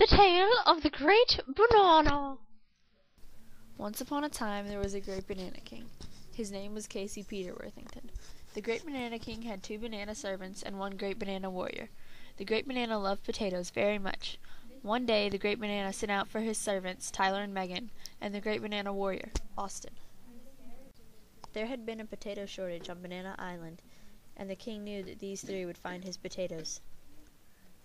The Tale of the Great Banana. Once upon a time there was a great banana king. His name was Casey Peter Worthington. The great banana king had 2 banana servants and 1 great banana warrior. The great banana loved potatoes very much. One day the great banana sent out for his servants, Tyler and Megan, and the great banana warrior, Austin. There had been a potato shortage on Banana Island, and the king knew that these 3 would find his potatoes.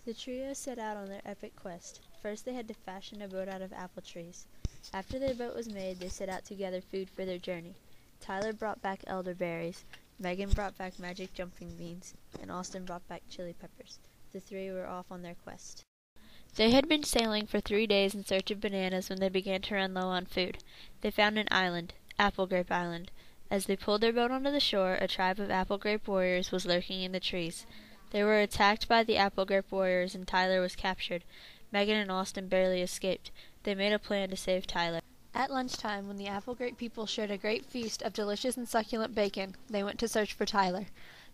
The trio set out on their epic quest. First they had to fashion a boat out of apple trees. After their boat was made, they set out to gather food for their journey. Tyler brought back elderberries, Megan brought back magic jumping beans, and Austin brought back chili peppers. The 3 were off on their quest. They had been sailing for 3 days in search of bananas when they began to run low on food. They found an island, Apple Grape Island. As they pulled their boat onto the shore, a tribe of apple grape warriors was lurking in the trees. They were attacked by the apple grape warriors and Tyler was captured. Megan and Austin barely escaped. They made a plan to save Tyler. At lunchtime, when the apple grape people shared a great feast of delicious and succulent bacon, they went to search for Tyler.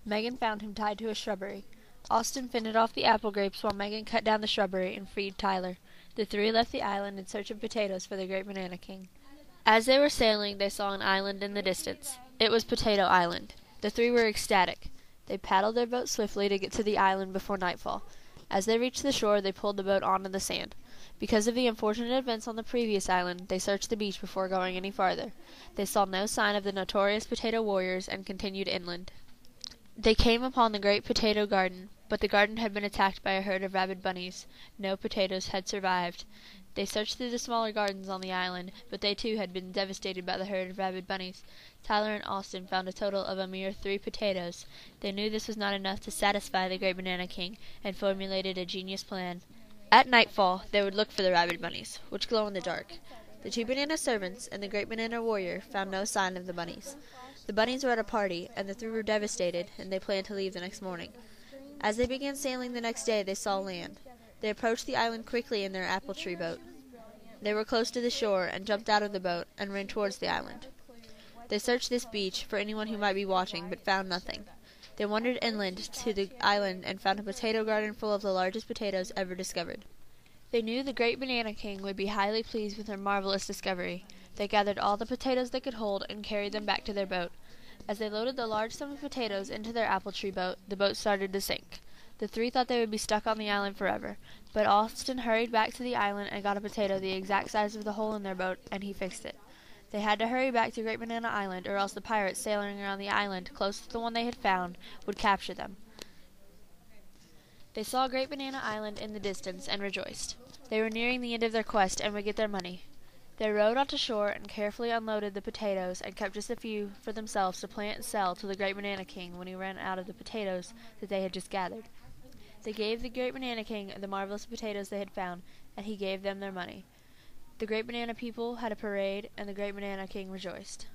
Megan found him tied to a shrubbery. Austin fended off the apple grapes while Megan cut down the shrubbery and freed Tyler. The 3 left the island in search of potatoes for the great banana king. As they were sailing, they saw an island in the distance. It was Potato Island. The 3 were ecstatic. They paddled their boat swiftly to get to the island before nightfall. As they reached the shore, they pulled the boat onto the sand. Because of the unfortunate events on the previous island, they searched the beach before going any farther. They saw no sign of the notorious potato warriors and continued inland. They came upon the great potato garden, but the garden had been attacked by a herd of rabid bunnies. No potatoes had survived. They searched through the smaller gardens on the island, but they too had been devastated by the herd of rabid bunnies. Tyler and Austin found a total of a mere 3 potatoes. They knew this was not enough to satisfy the great banana king, and formulated a genius plan. At nightfall, they would look for the rabid bunnies, which glow in the dark. The 2 banana servants and the great banana warrior found no sign of the bunnies. The bunnies were at a party, and the 3 were devastated, and they planned to leave the next morning. As they began sailing the next day, they saw land. They approached the island quickly in their apple tree boat. They were close to the shore and jumped out of the boat and ran towards the island. They searched this beach for anyone who might be watching, but found nothing. They wandered inland to the island and found a potato garden full of the largest potatoes ever discovered. They knew the great banana king would be highly pleased with their marvelous discovery. They gathered all the potatoes they could hold and carried them back to their boat. As they loaded the large sum of potatoes into their apple tree boat, the boat started to sink. The 3 thought they would be stuck on the island forever, but Austin hurried back to the island and got a potato the exact size of the hole in their boat, and he fixed it. They had to hurry back to Great Banana Island, or else the pirates sailing around the island, close to the one they had found, would capture them. They saw Great Banana Island in the distance and rejoiced. They were nearing the end of their quest and would get their money. They rowed onto shore and carefully unloaded the potatoes and kept just a few for themselves to plant and sell to the Great Banana King when he ran out of the potatoes that they had just gathered. They gave the Great Banana King the marvelous potatoes they had found, and he gave them their money. The Great Banana people had a parade, and the Great Banana King rejoiced.